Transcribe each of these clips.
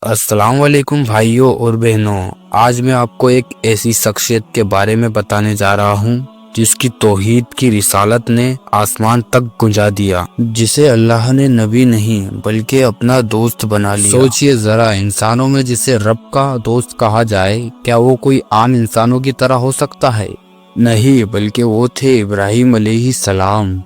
السلام علیکم بھائیوں اور بہنوں، آج میں آپ کو ایک ایسی شخصیت کے بارے میں بتانے جا رہا ہوں جس کی توحید کی رسالت نے آسمان تک گونجا دیا، جسے اللہ نے نبی نہیں بلکہ اپنا دوست بنا لیا۔ سوچئے ذرا، انسانوں میں جسے رب کا دوست کہا جائے، کیا وہ کوئی عام انسانوں کی طرح ہو سکتا ہے؟ نہیں، بلکہ وہ تھے ابراہیم علیہ السلام۔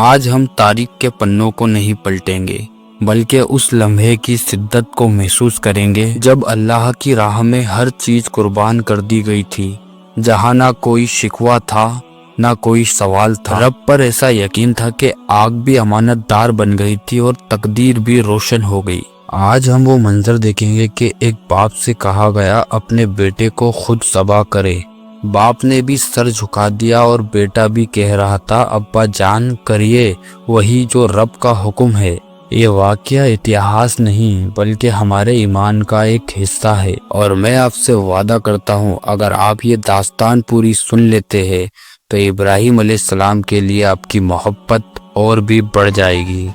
آج ہم تاریخ کے پنوں کو نہیں پلٹیں گے بلکہ اس لمحے کی شدت کو محسوس کریں گے جب اللہ کی راہ میں ہر چیز قربان کر دی گئی تھی، جہاں نہ کوئی شکوہ تھا نہ کوئی سوال تھا۔ رب پر ایسا یقین تھا کہ آگ بھی امانت دار بن گئی تھی اور تقدیر بھی روشن ہو گئی۔ آج ہم وہ منظر دیکھیں گے کہ ایک باپ سے کہا گیا اپنے بیٹے کو خود ذبح کرے۔ باپ نے بھی سر جھکا دیا اور بیٹا بھی کہہ رہا تھا، ابا جان کریے وہی جو رب کا حکم ہے۔ یہ واقعہ اتہاس نہیں بلکہ ہمارے ایمان کا ایک حصہ ہے، اور میں آپ سے وعدہ کرتا ہوں اگر آپ یہ داستان پوری سن لیتے ہیں تو ابراہیم علیہ السلام کے لیے آپ کی محبت اور بھی بڑھ جائے گی۔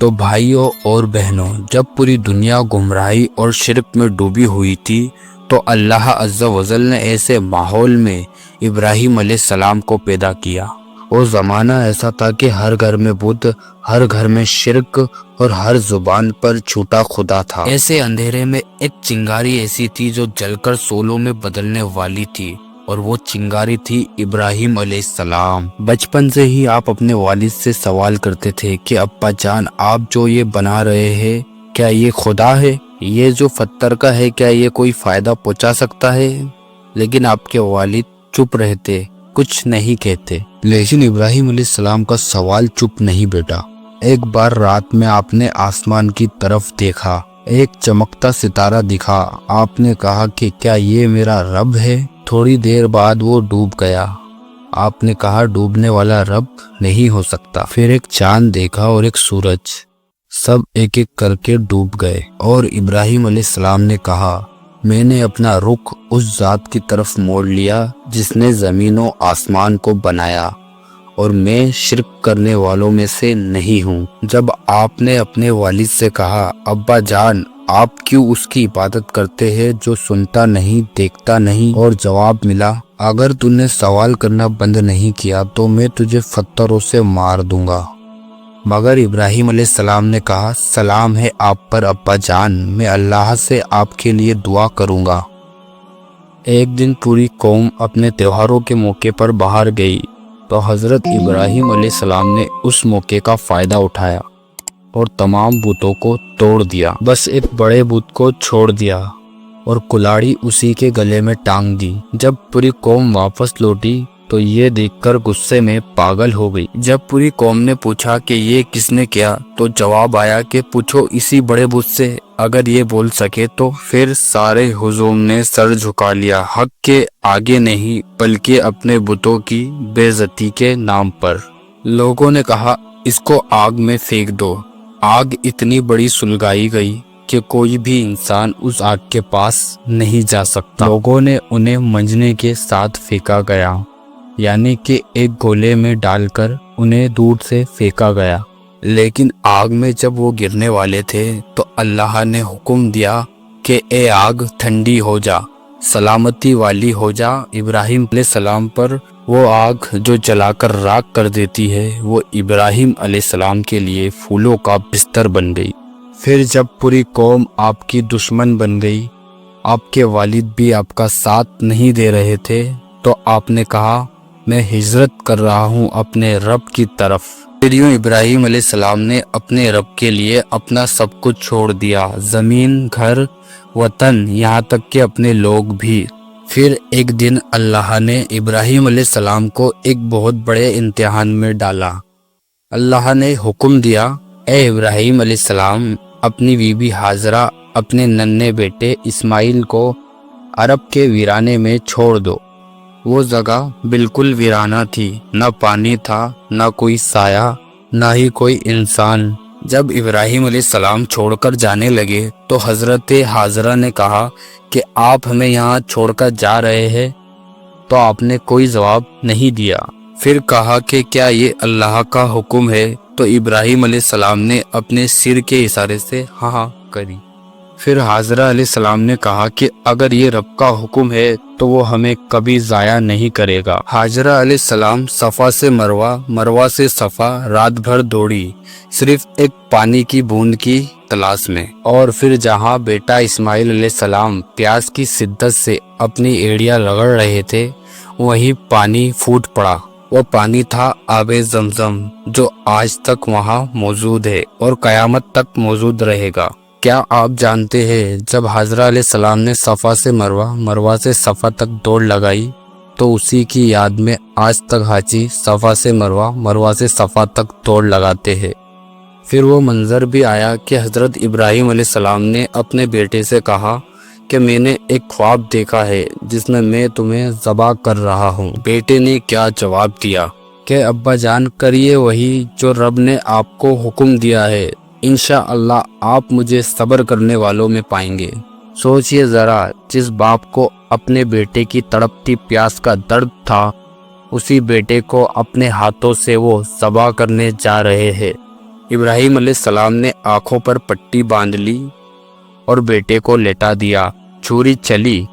تو بھائیوں اور بہنوں، جب پوری دنیا گمراہی اور شرک میں ڈوبی ہوئی تھی تو اللہ عز و جل نے ایسے ماحول میں ابراہیم علیہ السلام کو پیدا کیا۔ وہ زمانہ ایسا تھا کہ ہر گھر میں بت، ہر گھر میں شرک اور ہر زبان پر جھوٹا خدا تھا۔ ایسے اندھیرے میں ایک چنگاری ایسی تھی جو جل کر سولوں میں بدلنے والی تھی، اور وہ چنگاری تھی ابراہیم علیہ السلام۔ بچپن سے ہی آپ اپنے والد سے سوال کرتے تھے کہ ابا جان، آپ جو یہ بنا رہے ہیں کیا یہ خدا ہے؟ یہ جو پتھر کا ہے کیا یہ کوئی فائدہ پہنچا سکتا ہے؟ لیکن آپ کے والد چپ رہتے، کچھ نہیں کہتے۔ لیکن ابراہیم علیہ السلام کا سوال چپ نہیں بیٹا۔ ایک بار رات میں آپ نے آسمان کی طرف دیکھا، ایک چمکتا ستارہ دکھا۔ آپ نے کہا کہ کیا یہ میرا رب ہے؟ تھوڑی دیر بعد وہ ڈوب گیا۔ آپ نے کہا ڈوبنے والا رب نہیں ہو سکتا۔ پھر ایک چاند دیکھا اور ایک سورج، سب ایک ایک کر کے ڈوب گئے، اور ابراہیم علیہ السلام نے کہا میں نے اپنا رخ اس ذات کی طرف موڑ لیا جس نے زمین و آسمان کو بنایا، اور میں شرک کرنے والوں میں سے نہیں ہوں۔ جب آپ نے اپنے والد سے کہا ابا جان، آپ کیوں اس کی عبادت کرتے ہیں جو سنتا نہیں دیکھتا نہیں، اور جواب ملا اگر تو نے سوال کرنا بند نہیں کیا تو میں تجھے پتھروں سے مار دوں گا۔ مگر ابراہیم علیہ السلام نے کہا سلام ہے آپ پر ابا جان، میں اللہ سے آپ کے لیے دعا کروں گا۔ ایک دن پوری قوم اپنے تہواروں کے موقع پر باہر گئی تو حضرت ابراہیم علیہ السلام نے اس موقع کا فائدہ اٹھایا اور تمام بتوں کو توڑ دیا، بس ایک بڑے بت کو چھوڑ دیا اور کلاڑی اسی کے گلے میں ٹانگ دی۔ جب پوری قوم واپس لوٹی تو یہ دیکھ کر غصے میں پاگل ہو گئی۔ جب پوری قوم نے پوچھا کہ یہ کس نے کیا تو جواب آیا کہ پوچھو اسی بڑے بت سے، اگر یہ بول سکے تو۔ پھر سارے ہجوم نے سر جھکا لیا، حق کے آگے نہیں بلکہ اپنے بتوں کی بے عزتی کے نام پر۔ لوگوں نے کہا اس کو آگ میں پھینک دو۔ آگ اتنی بڑی سلگائی گئی کہ کوئی بھی انسان اس آگ کے پاس نہیں جا سکتا۔ لوگوں نے انہیں منجنے کے ساتھ پھینکا گیا، یعنی کہ ایک گولے میں ڈال کر انہیں دور سے پھینکا گیا۔ لیکن آگ میں جب وہ گرنے والے تھے تو اللہ نے حکم دیا کہ اے آگ ٹھنڈی ہو جا، سلامتی والی ہو جا۔ ابراہیم علیہ السلام پر وہ آگ جو جلا کر راکھ کر دیتی ہے، وہ ابراہیم علیہ السلام کے لیے پھولوں کا بستر بن گئی۔ پھر جب پوری قوم آپ کی دشمن بن گئی، آپ کے والد بھی آپ کا ساتھ نہیں دے رہے تھے، تو آپ نے کہا میں ہجرت کر رہا ہوں اپنے رب کی طرف۔ پھر یوں ابراہیم علیہ السلام نے اپنے رب کے لیے اپنا سب کچھ چھوڑ دیا، زمین، گھر، وطن، یہاں تک کہ اپنے لوگ بھی۔ پھر ایک دن اللہ نے ابراہیم علیہ السلام کو ایک بہت بڑے امتحان میں ڈالا۔ اللہ نے حکم دیا اے ابراہیم علیہ السلام، اپنی بیوی حاجرہ، اپنے ننھے بیٹے اسماعیل کو عرب کے ویرانے میں چھوڑ دو۔ وہ جگہ بالکل ویرانہ تھی، نہ پانی تھا، نہ کوئی سایہ، نہ ہی کوئی انسان۔ جب ابراہیم علیہ السلام چھوڑ کر جانے لگے تو حضرت حاجرہ نے کہا کہ آپ ہمیں یہاں چھوڑ کر جا رہے ہیں؟ تو آپ نے کوئی جواب نہیں دیا۔ پھر کہا کہ کیا یہ اللہ کا حکم ہے؟ تو ابراہیم علیہ السلام نے اپنے سر کے اشارے سے ہاں کری۔ پھر حاجرہ علیہ السلام نے کہا کہ اگر یہ رب کا حکم ہے تو وہ ہمیں کبھی ضائع نہیں کرے گا۔ حاجرہ علیہ السلام صفا سے مروہ، مروہ سے صفا رات بھر دوڑی، صرف ایک پانی کی بوند کی تلاش میں، اور پھر جہاں بیٹا اسماعیل علیہ السلام پیاس کی شدت سے اپنی ایڑیاں رگڑ رہے تھے وہیں پانی پھوٹ پڑا۔ وہ پانی تھا آب زمزم، جو آج تک وہاں موجود ہے اور قیامت تک موجود رہے گا۔ کیا آپ جانتے ہیں جب حاجرہ علیہ السلام نے صفا سے مروہ، مروہ سے صفا تک دوڑ لگائی تو اسی کی یاد میں آج تک حاجی صفا سے مروہ، مروہ سے صفا تک دوڑ لگاتے ہیں۔ پھر وہ منظر بھی آیا کہ حضرت ابراہیم علیہ السلام نے اپنے بیٹے سے کہا کہ میں نے ایک خواب دیکھا ہے جس میں تمہیں ذبح کر رہا ہوں۔ بیٹے نے کیا جواب دیا کہ ابا جان، کریے وہی جو رب نے آپ کو حکم دیا ہے، انشاءاللہ آپ مجھے صبر کرنے والوں میں پائیں گے۔ سوچئے ذرا، جس باپ کو اپنے بیٹے کی تڑپتی پیاس کا درد تھا، اسی بیٹے کو اپنے ہاتھوں سے وہ ذبح کرنے جا رہے ہیں۔ ابراہیم علیہ السلام نے آنکھوں پر پٹی باندھ لی اور بیٹے کو لٹا دیا۔ چھری چلی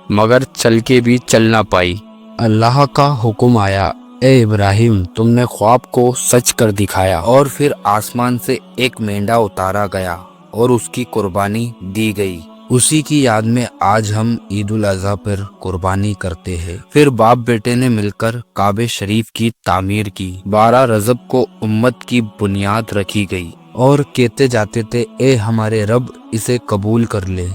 مگر چل کے بھی چل نہ پائی۔ اللہ کا حکم آیا، اے ابراہیم، تم نے خواب کو سچ کر دکھایا۔ اور پھر آسمان سے ایک مینڈا اتارا گیا اور اس کی قربانی دی گئی۔ اسی کی یاد میں آج ہم عید الاضحیٰ پر قربانی کرتے ہیں۔ پھر باپ بیٹے نے مل کر کعبہ شریف کی تعمیر کی۔ 12 رجب کو امت کی بنیاد رکھی گئی اور کہتے جاتے تھے، اے ہمارے رب، اسے قبول کر لے،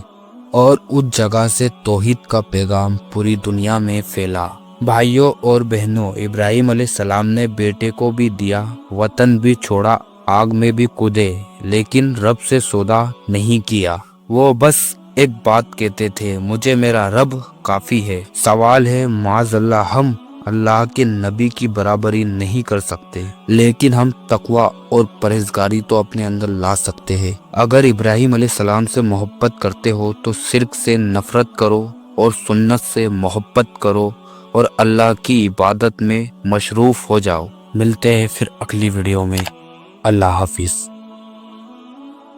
اور اس جگہ سے توحید کا پیغام پوری دنیا میں پھیلا۔ بھائیوں اور بہنوں، ابراہیم علیہ السلام نے بیٹے کو بھی دیا، وطن بھی چھوڑا، آگ میں بھی کودے، لیکن رب سے سودا نہیں کیا۔ وہ بس ایک بات کہتے تھے، مجھے میرا رب کافی ہے۔ سوال ہے، معاذ اللہ، ہم اللہ کے نبی کی برابری نہیں کر سکتے، لیکن ہم تقوی اور پرہیزگاری تو اپنے اندر لا سکتے ہیں۔ اگر ابراہیم علیہ السلام سے محبت کرتے ہو تو شرک سے نفرت کرو اور سنت سے محبت کرو اور اللہ کی عبادت میں مصروف ہو جاؤ۔ ملتے ہیں پھر اگلی ویڈیو میں۔ اللہ حافظ۔